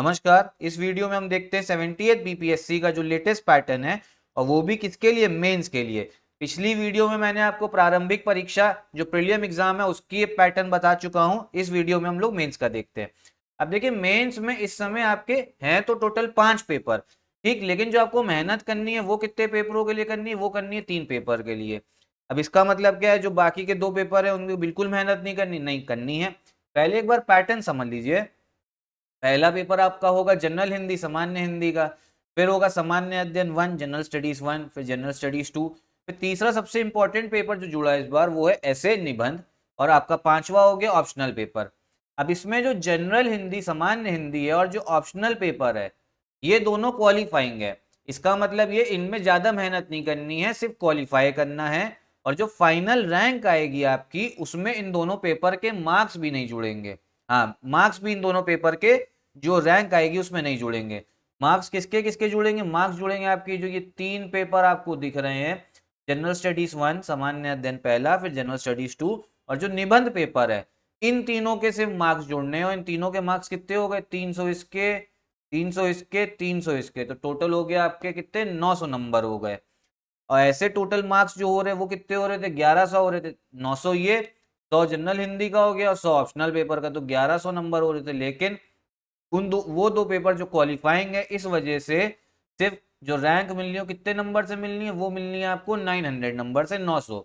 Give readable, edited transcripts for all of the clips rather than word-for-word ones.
नमस्कार। इस वीडियो में हम देखते हैं 78 बीपीएससी का जो लेटेस्ट पैटर्न है और वो भी किसके लिए, मेंस के लिए। पिछली वीडियो में मैंने आपको प्रारंभिक परीक्षा जो प्रीलिम एग्जाम है उसकी पैटर्न बता चुका हूं। इस वीडियो में हम लोग मेंस का देखते हैं। अब देखिए, मेंस में इस समय आपके हैं तो टोटल 5 पेपर, ठीक, लेकिन जो आपको मेहनत करनी है वो कितने पेपरों के लिए करनी है, वो करनी है 3 पेपर के लिए। अब इसका मतलब क्या है, जो बाकी के 2 पेपर है उनकी बिल्कुल मेहनत नहीं करनी, नहीं करनी है। पहले एक बार पैटर्न समझ लीजिए। पहला पेपर आपका होगा जनरल हिंदी, सामान्य हिंदी का। फिर होगा सामान्य अध्ययन 1, जनरल स्टडीज 1, फिर जनरल स्टडीज 2। फिर तीसरा सबसे इंपॉर्टेंट पेपर जो जुड़ा है इस बार वो है ऐसे निबंध। और आपका पांचवा हो गया ऑप्शनल पेपर। अब इसमें जो जनरल हिंदी, सामान्य हिंदी है और जो ऑप्शनल पेपर है, ये दोनों क्वालिफाइंग है। इसका मतलब ये इनमें ज्यादा मेहनत नहीं करनी है, सिर्फ क्वालिफाई करना है। और जो फाइनल रैंक आएगी आपकी, उसमें इन दोनों पेपर के मार्क्स भी नहीं जुड़ेंगे। हाँ, मार्क्स भी इन दोनों पेपर के जो रैंक आएगी उसमें नहीं जुड़ेंगे। मार्क्स किसके किसके जुड़ेंगे, मार्क्स जुड़ेंगे आपकी जो ये 3 पेपर आपको दिख रहे हैं, जनरल स्टडीज 1 सामान्य अध्ययन पहला, फिर जनरल स्टडीज 2 और जो निबंध पेपर है, इन तीनों के सिर्फ मार्क्स जुड़ने हैं। और इन तीनों के मार्क्स कितने हो गए, 300 इसके, 300 इसके, 300 इसके, तो टोटल हो गया आपके कितने, 900 नंबर हो गए। और ऐसे टोटल मार्क्स जो हो रहे हैं वो कितने हो रहे थे, 1100 हो रहे थे। 900 ये, 100 जनरल हिंदी का हो गया और 100 ऑप्शनल पेपर का, तो 1100 नंबर हो रहे थे। लेकिन वो दो पेपर जो क्वालिफाइंग है, इस वजह से सिर्फ जो रैंक मिलनी है कितने नंबर से मिलनी है, वो मिलनी है आपको 900 नंबर से 900।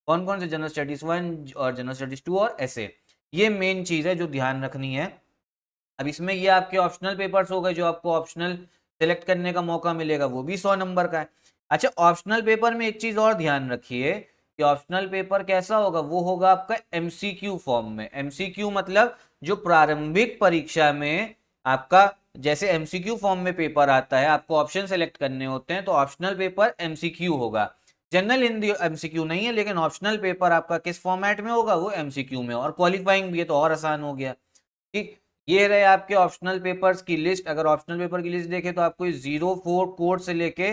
कौन कौन से, जनरल स्टडीज 1 और जनरल स्टडीज 2 और ऐसे। ये मेन चीज है जो ध्यान रखनी है। अब इसमें ये आपके ऑप्शनल पेपर्स हो गए, जो आपको ऑप्शनल सेलेक्ट करने का मौका मिलेगा, वो भी 100 नंबर का है। अच्छा, ऑप्शनल पेपर में एक चीज और ध्यान रखिए कि ऑप्शनल पेपर कैसा होगा, वो होगा आपका एमसीक्यू फॉर्म में। एमसीक्यू मतलब जो प्रारंभिक परीक्षा में आपका जैसे एमसीक्यू फॉर्म में पेपर आता है, आपको ऑप्शन सेलेक्ट करने होते हैं, तो ऑप्शनल पेपर एमसीक्यू होगा। जनरल हिंदी एमसीक्यू नहीं है, लेकिन ऑप्शनल पेपर आपका किस फॉर्मेट में होगा, वो एमसीक्यू में। और क्वालिफाइंग भी है तो और आसान हो गया। ठीक, ये रहे आपके ऑप्शनल पेपर्स की लिस्ट। अगर ऑप्शनल पेपर की लिस्ट देखें तो आपको 04 कोड से लेके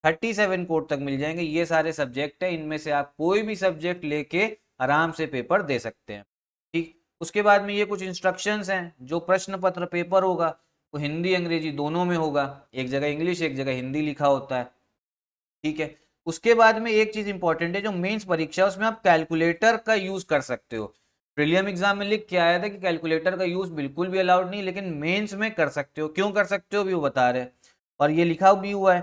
37 कोड तक मिल जाएंगे। ये सारे सब्जेक्ट है, इनमें से आप कोई भी सब्जेक्ट लेके आराम से पेपर दे सकते हैं। ठीक, उसके बाद में ये कुछ इंस्ट्रक्शंस हैं। जो प्रश्न पत्र पेपर होगा वो हिंदी अंग्रेजी दोनों में होगा, एक जगह इंग्लिश एक जगह हिंदी लिखा होता है। ठीक है, उसके बाद में एक चीज इंपॉर्टेंट है, जो मेंस परीक्षा है उसमें आप कैलकुलेटर का यूज कर सकते हो। प्रीलियम एग्जाम में लिख के आया था कि कैलकुलेटर का यूज बिल्कुल भी अलाउड नहीं, लेकिन मेंस में कर सकते हो। क्यों कर सकते हो भी वो बता रहे हैं, और ये लिखा भी हुआ है।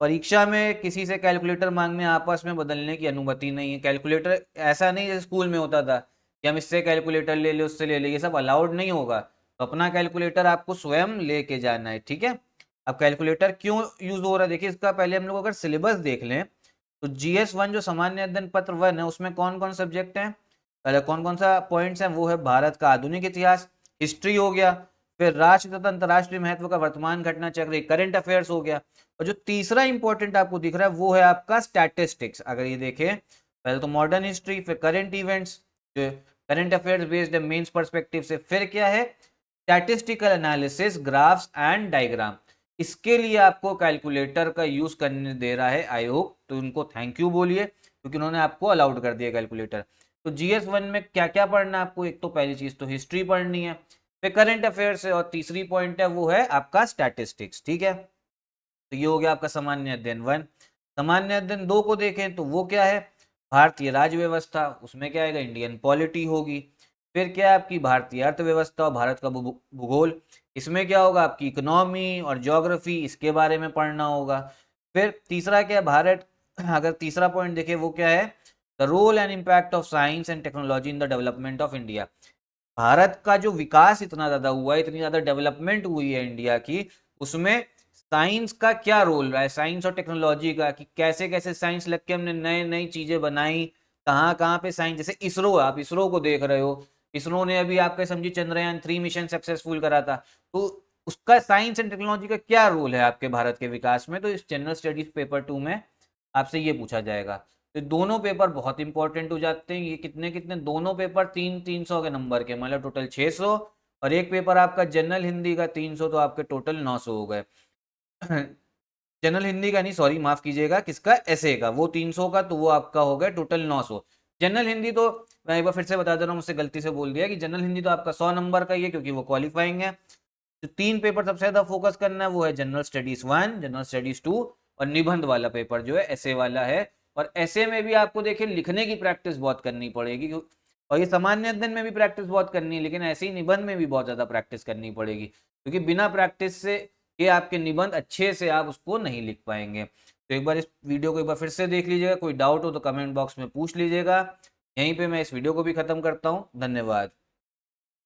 परीक्षा में किसी से कैलकुलेटर मांगने, आपस में बदलने की अनुमति नहीं है। कैलकुलेटर ऐसा नहीं जैसे स्कूल में होता था कि हम इससे कैलकुलेटर ले ले उससे ले ले, ये सब अलाउड नहीं होगा। तो अपना कैलकुलेटर आपको स्वयं लेके जाना है। ठीक है, अब कैलकुलेटर क्यों यूज हो रहा है, देखिए इसका पहले हम लोग अगर सिलेबस देख लें तो GS 1 जो सामान्य अध्ययन पत्र 1 है, उसमें कौन कौन सब्जेक्ट हैं, पहले कौन कौन सा पॉइंट्स हैं, वो है भारत का आधुनिक इतिहास, हिस्ट्री हो गया। फिर राष्ट्र तथा अंतर्राष्ट्रीय महत्व का वर्तमान घटना चक्र, करंट अफेयर्स हो गया। और जो तीसरा इंपॉर्टेंट आपको दिख रहा है वो है आपका स्टैटिस्टिक्स। अगर ये देखें, पहले तो मॉडर्न हिस्ट्री, फिर current events, current affairs based mains perspective से, फिर क्या है, statistical analysis, graphs and diagram. इसके लिए आपको कैलकुलेटर का यूज करने दे रहा है आयोग, तो उनको थैंक यू बोलिए क्योंकि उन्होंने आपको अलाउड कर दिया कैलकुलेटर। तो GS 1 में क्या क्या पढ़ना है आपको, एक तो पहली चीज तो हिस्ट्री पढ़नी है, फिर करंट अफेयर्स है, और तीसरी पॉइंट है वो है आपका स्टैटिस्टिक्स। ठीक है, तो ये हो गया आपका सामान्य अध्ययन 1। सामान्य अध्ययन 2 को देखें तो वो क्या है, भारतीय राज्य व्यवस्था, उसमें क्या आएगा, इंडियन पॉलिटी होगी। फिर क्या है आपकी भारतीय अर्थव्यवस्था और भारत का भूगोल, इसमें क्या होगा आपकी इकोनॉमी और ज्योग्राफी, इसके बारे में पढ़ना होगा। फिर तीसरा क्या है, भारत, अगर तीसरा पॉइंट देखें वो क्या है, the role and impact of science and technology in the development of India. Bharat का जो विकास इतना ज्यादा हुआ है, इतनी ज्यादा डेवलपमेंट हुई है इंडिया की, उसमें साइंस का क्या रोल रहा है, साइंस और टेक्नोलॉजी का, कि कैसे कैसे साइंस लग के हमने नए नई चीजें बनाई, कहाँ कहाँ पे साइंस। जैसे इसरो, आप इसरो को देख रहे हो, इसरो ने अभी आपके समझी चंद्रयान 3 मिशन सक्सेसफुल करा था, तो उसका साइंस एंड टेक्नोलॉजी का क्या रोल है आपके भारत के विकास में। तो इस जनरल स्टडीज पेपर 2 में आपसे ये पूछा जाएगा। तो दोनों पेपर बहुत इंपॉर्टेंट हो जाते हैं। ये कितने कितने, दोनों पेपर 300 के नंबर के, मतलब टोटल 600। और एक पेपर आपका जनरल हिंदी का 300, तो आपके टोटल 900 हो गए। जनरल हिंदी का नहीं, सॉरी माफ कीजिएगा, किसका, ऐसे का, वो 300 का, तो वो आपका हो गया टोटल 900। जनरल हिंदी तो मैं एक बार फिर से बता दे रहा हूँ, मुझसे गलती से बोल दिया कि जनरल हिंदी तो आपका 100 नंबर का ही है क्योंकि वो क्वालिफाइंग है। जो 3 पेपर सबसे ज्यादा फोकस करना है वो है जनरल स्टडीज 1, जनरल स्टडीज 2 और निबंध वाला पेपर जो है ऐसे वाला है। और ऐसे में भी आपको देखिए लिखने की प्रैक्टिस बहुत करनी पड़ेगी, और ये सामान्य अध्ययन में भी प्रैक्टिस बहुत करनी है, लेकिन ऐसे ही निबंध में भी बहुत ज्यादा प्रैक्टिस करनी पड़ेगी, क्योंकि बिना प्रैक्टिस से ये आपके निबंध अच्छे से आप उसको नहीं लिख पाएंगे। तो एक बार इस वीडियो को एक बार फिर से देख लीजिएगा, कोई डाउट हो तो कमेंट बॉक्स में पूछ लीजिएगा। यहीं पे मैं इस वीडियो को भी खत्म करता हूँ। धन्यवाद।